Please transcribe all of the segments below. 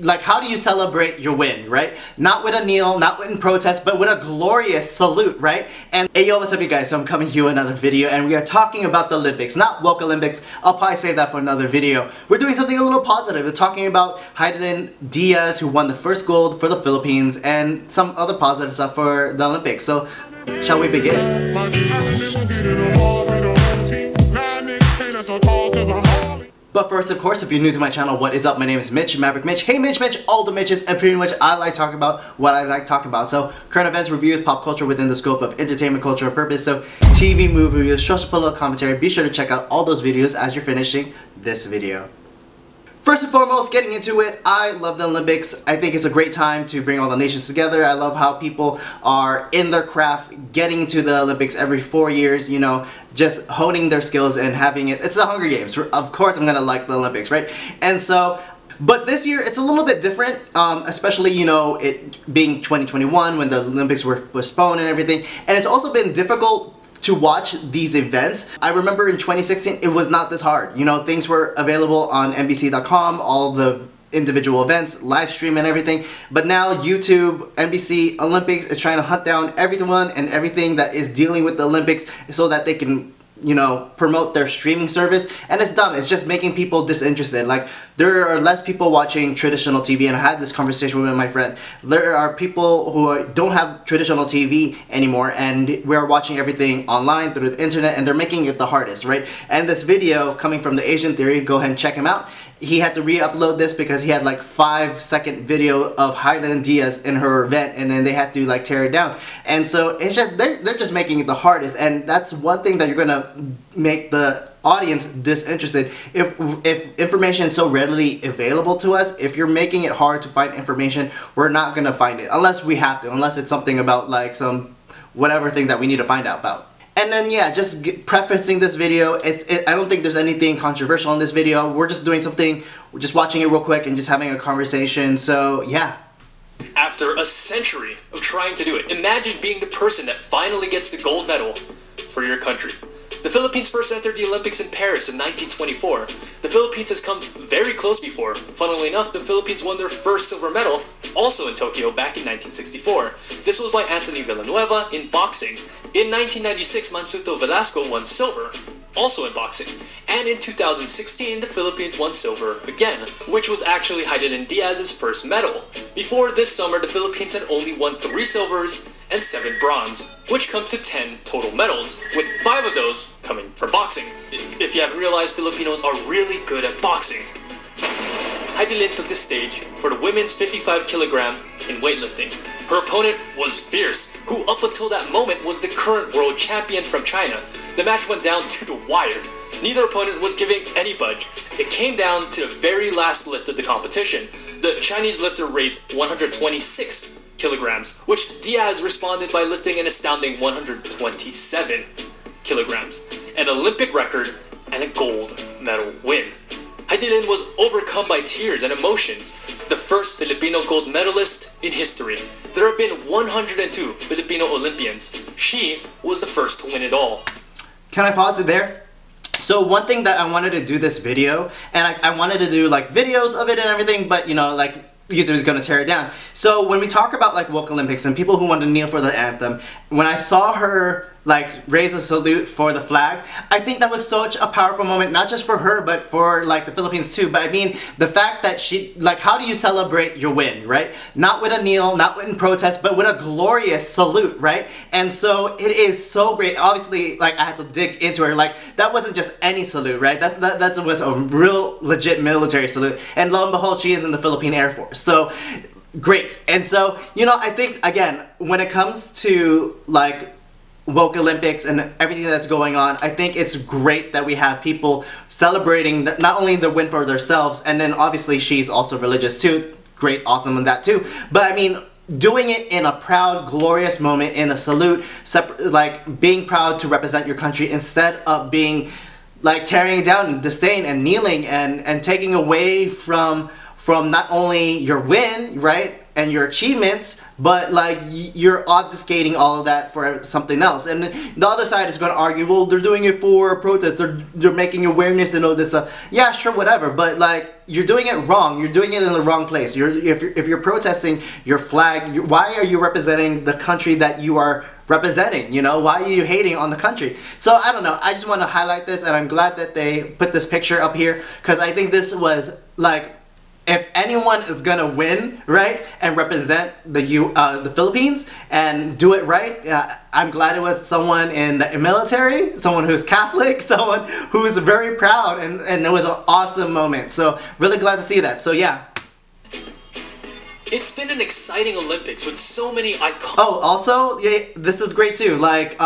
Like, how do you celebrate your win, right? Not with a kneel, not in protest, but with a glorious salute, right? And hey yo, what's up you guys? So I'm coming to you another video and we are talking about the Olympics, not woke Olympics. I'll probably save that for another video. We're doing something a little positive. We're talking about Hidilyn Diaz, who won the first gold for the Philippines, and some other positive stuff for the Olympics. So, shall we begin? But first, of course, if you're new to my channel, what is up? My name is Mitch, Maverick Mitch. Hey Mitch, all the Mitches, and pretty much I like talking about what I like talking about. So, current events, reviews, pop culture within the scope of entertainment, culture, and purpose. So, TV, movie reviews, social political commentary. Be sure to check out all those videos as you're finishing this video. First and foremost, getting into it, I love the Olympics. I think it's a great time to bring all the nations together. I love how people are in their craft, getting to the Olympics every 4 years, you know, just honing their skills and having it. It's the Hunger Games. Of course I'm gonna like the Olympics, right? And so, but this year it's a little bit different, especially, you know, it being 2021 when the Olympics were postponed and everything. And it's also been difficult to watch these events. I remember in 2016 it was not this hard. You know, things were available on NBC.com, all the individual events, live stream and everything. But now YouTube, NBC, Olympics is trying to hunt down everyone and everything that is dealing with the Olympics so that they can, you know, promote their streaming service. And it's dumb. It's just making people disinterested. Like, there are less people watching traditional TV, and I had this conversation with my friend. There are people who don't have traditional TV anymore, and we're watching everything online through the internet, and they're making it the hardest, right? And this video coming from the Asian Theory, go ahead and check him out. He had to re-upload this because he had like 5-second video of Hidilyn Diaz in her event, and then they had to like tear it down. And so it's just they're just making it the hardest, and that's one thing that you're gonna make the audience disinterested. If information is so readily available to us, if you're making it hard to find information, we're not gonna find it unless we have to, unless it's something about like some whatever thing that we need to find out about. And then yeah, just prefacing this video, I don't think there's anything controversial in this video. We're just doing something, we're just watching it real quick and just having a conversation, so yeah. After a century of trying to do it, imagine being the person that finally gets the gold medal for your country. The Philippines first entered the Olympics in Paris in 1924. The Philippines has come very close before. Funnily enough, the Philippines won their first silver medal, also in Tokyo, back in 1964. This was by Anthony Villanueva in boxing. In 1996, Mansueto Velasco won silver, also in boxing. And in 2016, the Philippines won silver again, which was actually Hidilyn Diaz's first medal. Before this summer, the Philippines had only won 3 silvers and 7 bronze, which comes to 10 total medals, with 5 of those coming from boxing. If you haven't realized, Filipinos are really good at boxing. Hidilyn took the stage for the women's 55 kilogram in weightlifting. Her opponent was Fierce, who up until that moment was the current world champion from China. The match went down to the wire. Neither opponent was giving any budge. It came down to the very last lift of the competition. The Chinese lifter raised 126 kilograms, which Diaz responded by lifting an astounding 127 kilograms, an Olympic record and a gold medal win. Hidilyn was overcome by tears and emotions, the first Filipino gold medalist in history. There have been 102 Filipino Olympians. She was the first to win it all. Can I pause it there? So one thing that I wanted to do this video, and I wanted to do like videos of it and everything, but you know, like YouTube is gonna tear it down. So when we talk about like woke Olympics and people who want to kneel for the anthem, when I saw her like raise a salute for the flag, I think that was such a powerful moment, not just for her but for like the Philippines too. But I mean, the fact that she, like, how do you celebrate your win, right? Not with a kneel, not in protest, but with a glorious salute, right? And so it is so great. Obviously, like, I had to dig into her. Like, that wasn't just any salute, right? That was a real legit military salute, and lo and behold, she is in the Philippine Air Force. So great. And so, you know, I think again, when it comes to like woke Olympics and everything that's going on, I think it's great that we have people celebrating not only the win for themselves, and then obviously she's also religious too. Great, awesome on that too. But I mean, doing it in a proud, glorious moment, in a salute, like being proud to represent your country instead of being like tearing it down, disdain and kneeling and taking away from not only your win, right? and your achievements, but like you're obfuscating all of that for something else. And the other side is going to argue, well, they're doing it for a protest, they're making awareness and all this yeah, sure, whatever, but like you're doing it wrong. You're doing it in the wrong place. If you're protesting your flag, why are you representing the country that you are representing? You know, why are you hating on the country? So I don't know, I just want to highlight this, and I'm glad that they put this picture up here, because I think this was like, if anyone is gonna win, right, and represent the Philippines and do it right, I'm glad it was someone in the military, someone who's Catholic, someone who's very proud, and it was an awesome moment. So really glad to see that. So yeah. It's been an exciting Olympics with so many iconic... Oh, also, yeah, this is great too. Like,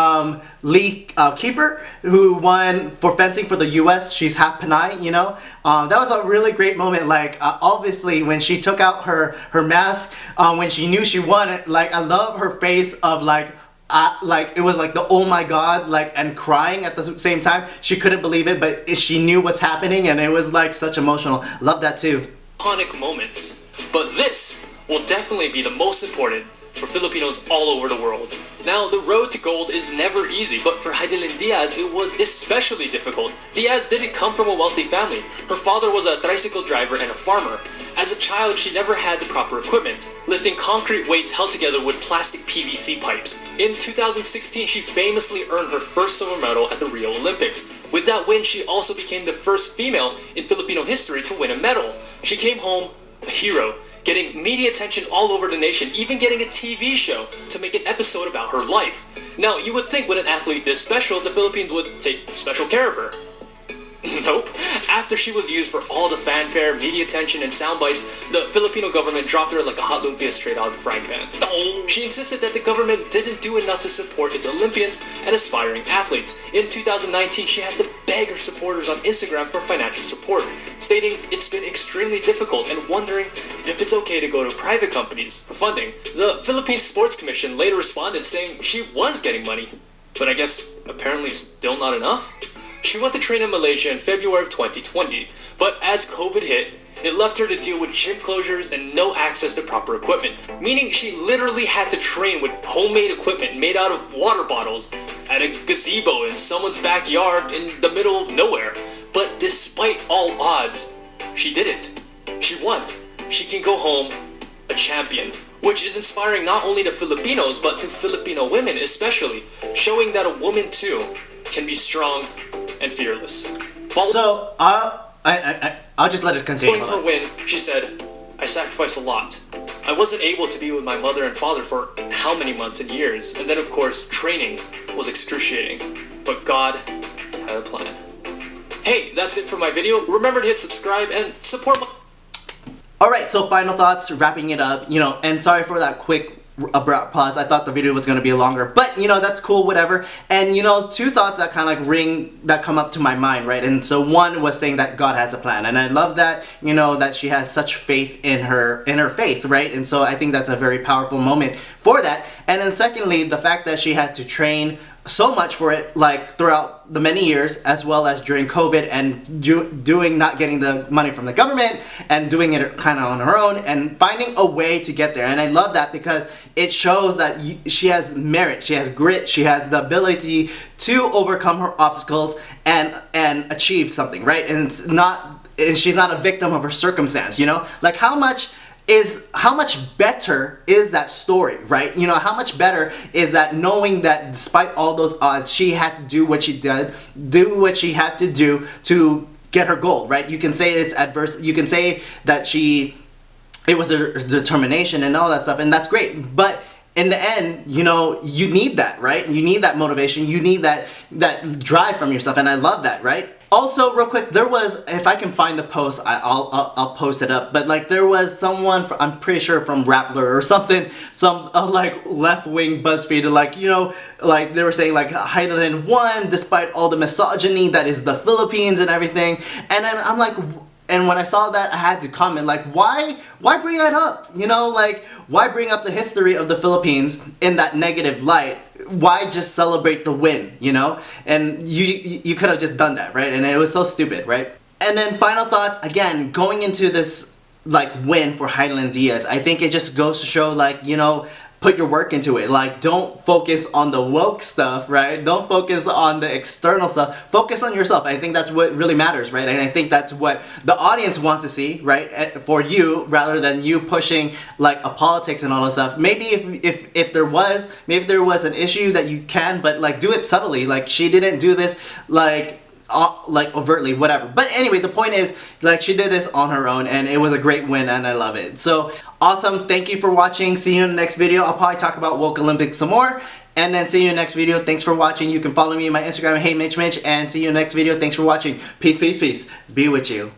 Lee Kiefer, who won for fencing for the U.S. She's half Panay, you know? That was a really great moment. Like, obviously, when she took out her mask, when she knew she won it, like, I love her face of, like it was like the oh my god, like, and crying at the same time. She couldn't believe it, but she knew what's happening, and it was, like, such emotional. Love that too. Iconic moments. But this will definitely be the most important for Filipinos all over the world. Now, the road to gold is never easy, but for Hidilyn Diaz, it was especially difficult. Diaz didn't come from a wealthy family. Her father was a tricycle driver and a farmer. As a child, she never had the proper equipment, lifting concrete weights held together with plastic PVC pipes. In 2016, she famously earned her first silver medal at the Rio Olympics. With that win, she also became the first female in Filipino history to win a medal. She came home a hero, getting media attention all over the nation, even getting a TV show to make an episode about her life. Now, you would think with an athlete this special, the Philippines would take special care of her. Nope. After she was used for all the fanfare, media attention, and sound bites, the Filipino government dropped her like a hot lumpia straight out of the frying pan. She insisted that the government didn't do enough to support its Olympians and aspiring athletes. In 2019, she had to beg her supporters on Instagram for financial support, stating it's been extremely difficult and wondering if it's okay to go to private companies for funding. The Philippine Sports Commission later responded saying she was getting money, but I guess apparently still not enough? She went to train in Malaysia in February of 2020, but as COVID hit, it left her to deal with gym closures and no access to proper equipment, meaning she literally had to train with homemade equipment made out of water bottles at a gazebo in someone's backyard in the middle of nowhere. But despite all odds, she did it. She won. She can go home a champion, which is inspiring not only to Filipinos but to Filipino women especially, showing that a woman too can be strong and fearless. So, I'll just let it continue. Following her win, she said, I sacrificed a lot. I wasn't able to be with my mother and father for how many months and years, and then of course, training was excruciating. But God had a plan. Hey, that's it for my video. Remember to hit subscribe and support my... Alright, so final thoughts, wrapping it up, you know, and sorry for that quick abrupt pause. I thought the video was going to be longer, but you know, that's cool, whatever. And you know, two thoughts that kind of like that come up to my mind, right? And so one was saying that God has a plan, and I love that, you know, that she has such faith in her faith, right? And so I think that's a very powerful moment for that. And then secondly, the fact that she had to train so much for it, like throughout the many years, as well as during COVID, and not getting the money from the government and doing it kind of on her own and finding a way to get there. And I love that because it shows that she has merit, she has grit, she has the ability to overcome her obstacles and achieve something, right? And she's not a victim of her circumstance, you know? Like how much better is that story, right? You know, how much better is that knowing that despite all those odds, she had to do what she did, do what she had to do to get her gold, right? You can say it's adverse, you can say that it was her determination and all that stuff, and that's great, but in the end, you know, you need that, right? You need that motivation, you need that drive from yourself, and I love that, right? Also, real quick, there was, if I can find the post, I'll post it up, but like there was someone, I'm pretty sure from Rappler or something, some like left-wing BuzzFeed, like, you know, like they were saying like Hidilyn won despite all the misogyny that is the Philippines and everything, and then I'm like, and when I saw that, I had to comment, like, why bring that up? You know, like, why bring up the history of the Philippines in that negative light? Why just celebrate the win, you know? And you could have just done that, right? And it was so stupid, right? And then final thoughts, again, going into this like win for Hidilyn Diaz. I think it just goes to show, like, you know, put your work into it. Like, don't focus on the woke stuff, right? Don't focus on the external stuff. Focus on yourself. I think that's what really matters, right? And I think that's what the audience wants to see, right? For you, rather than you pushing like a politics and all that stuff. Maybe if there was an issue that you can, but like do it subtly. Like, she didn't do this like overtly, whatever. But anyway, the point is, like, she did this on her own, and it was a great win, and I love it. So awesome. Thank you for watching. See you in the next video. I'll probably talk about woke Olympics some more, and then see you in the next video. Thanks for watching. You can follow me on my Instagram, Hey Mitch, and see you in the next video. Thanks for watching. Peace, peace, peace. Be with you.